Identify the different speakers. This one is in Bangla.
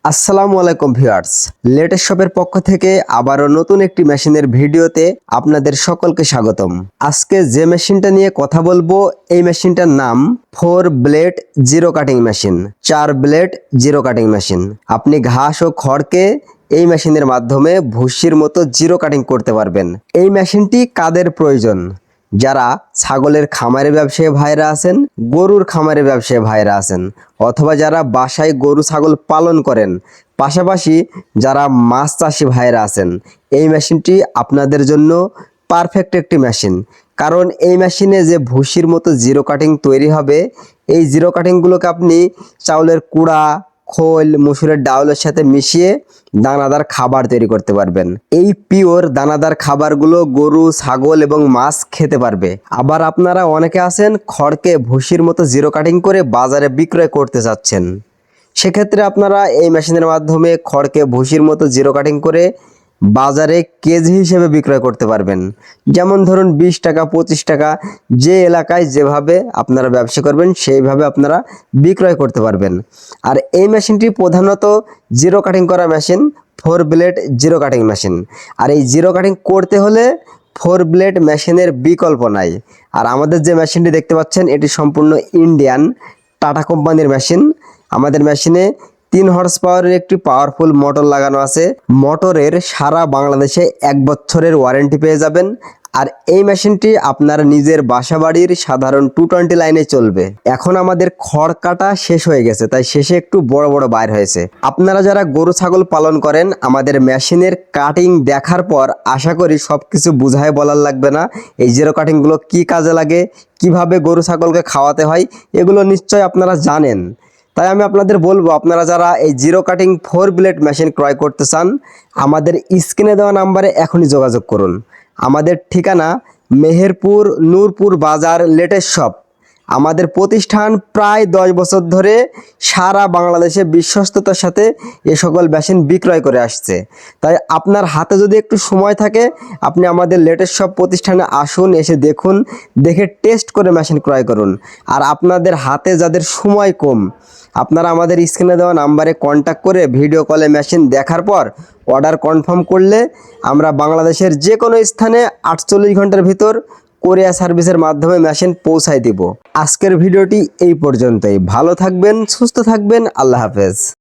Speaker 1: আসসালামু আলাইকুম ভিউয়ার্স, লেটেস্ট শপের পক্ষ থেকে আবারও নতুন একটি মেশিনের ভিডিওতে আপনাদের সকলকে স্বাগতম। আজকে যে মেশিনটা নিয়ে কথা বলবো এই মেশিনটার নাম 4 blade zero cutting machine. 4 blade zero cutting machine. আপনি ঘাস ও খড়কে এই মেশিনের মাধ্যমে ভুসির মতো জিরো কাটিং করতে পারবেন। এই মেশিনটি কাদের প্রয়োজন? যারা ছাগলের খামারের ব্যবসায়ী ভাইরা আছেন, গরুর খামারের ব্যবসায়ী ভাইরা আছেন, অথবা যারা বাসায় গরু ছাগল পালন করেন, পাশাপাশি যারা মাছ চাষি ভাইরা আছেন, এই মেশিনটি আপনাদের জন্য পারফেক্ট একটি মেশিন। কারণ এই মেশিনে যে ভুসির মতো জিরো কাটিং তৈরি হবে, এই জিরো কাটিংগুলোকে আপনি চাউলের কুড়া, খোল, মসুরের ডাউলের সাথে মিশিয়ে দানাদার খাবার তৈরি করতে পারবেন। এই পিওর দানাদার খাবারগুলো গরু, ছাগল এবং মাছ খেতে পারবে। আবার আপনারা অনেকে আছেন খড়কে ভুসির মতো জিরো কাটিং করে বাজারে বিক্রয় করতে চাচ্ছেন। সেক্ষেত্রে আপনারা এই মেশিনের মাধ্যমে খড়কে ভুসির মতো জিরো কাটিং করে বাজারে কেজি হিসেবে বিক্রয় করতে পারবেন। যেমন ধরুন 20 টাকা, 25 টাকা, যে এলাকায় যেভাবে আপনারা ব্যবসা করবেন সেইভাবে আপনারা বিক্রয় করতে পারবেন। আর এই মেশিনটি প্রধানত জিরো কাটিং করা machine, 4 blade zero cutting machine. আর এই জিরো কাটিং করতে হলে 4 ব্লেড মেশিনের বিকল্প নাই। আর আমাদের যে মেশিনটি দেখতে পাচ্ছেন এটি সম্পূর্ণ ইন্ডিয়ান টাটা কোম্পানির মেশিন। আমাদের মেশিনে 3 হর্স পাওয়ারের একটি পাওয়ারফুল মোটর লাগানো আছে। মোটরের সারা বাংলাদেশে 1 বছরের ওয়ারেন্টি পেয়ে যাবেন। আর এই মেশিনটি আপনার নিজের বাসাবাড়ির সাধারণ 220 লাইনে চলবে। এখন আমাদের খড় কাটা শেষ হয়ে গেছে, তাই শেষে একটু বড় বড় বাইর হয়েছে। আপনারা যারা গরু ছাগল পালন করেন, আমাদের মেশিনের কাটিং দেখার পর আশা করি সবকিছু বুঝায় বলার লাগবে না। এই জিরো কাটিংগুলো কি কাজে লাগে, কিভাবে গরু ছাগলকে খাওয়াতে হয়, এগুলো নিশ্চয় আপনারা জানেন। তাই আমি আপনাদের বলবো, আপনারা যারা এই জিরো কাটিং 4 ব্লেড মেশিন ক্রয় করতে চান, আমাদের স্ক্রিনে দেওয়া নাম্বারে এখনই যোগাযোগ করুন। আমাদের ঠিকানা মেহেরপুর নূরপুর বাজার, লেটেস্ট শপ। আমাদের প্রতিষ্ঠান প্রায় 10 বছর ধরে সারা বাংলাদেশে বিশ্বস্ততার সাথে এ সকল মেশিন বিক্রয় করে আসছে। তাই আপনার হাতে যদি একটু সময় থাকে, আপনি আমাদের লেটেস্ট শপ প্রতিষ্ঠানে আসুন, এসে দেখুন, দেখে টেস্ট করে মেশিন ক্রয় করুন। আর আপনাদের হাতে যাদের সময় কম, আপনারা আমাদের স্ক্রিনে দেওয়া নাম্বারে কন্ট্যাক্ট করে ভিডিও কলে মেশিন দেখার পর অর্ডার কনফার্ম করলে আমরা বাংলাদেশের যে কোনো স্থানে 48 ঘন্টার ভিতর কোরিয়া সার্ভিসের মাধ্যমে মেশিন পৌঁছায় দিব। আজকের ভিডিওটি এই পর্যন্তই। ভালো থাকবেন, সুস্থ থাকবেন, আল্লাহ হাফেজ।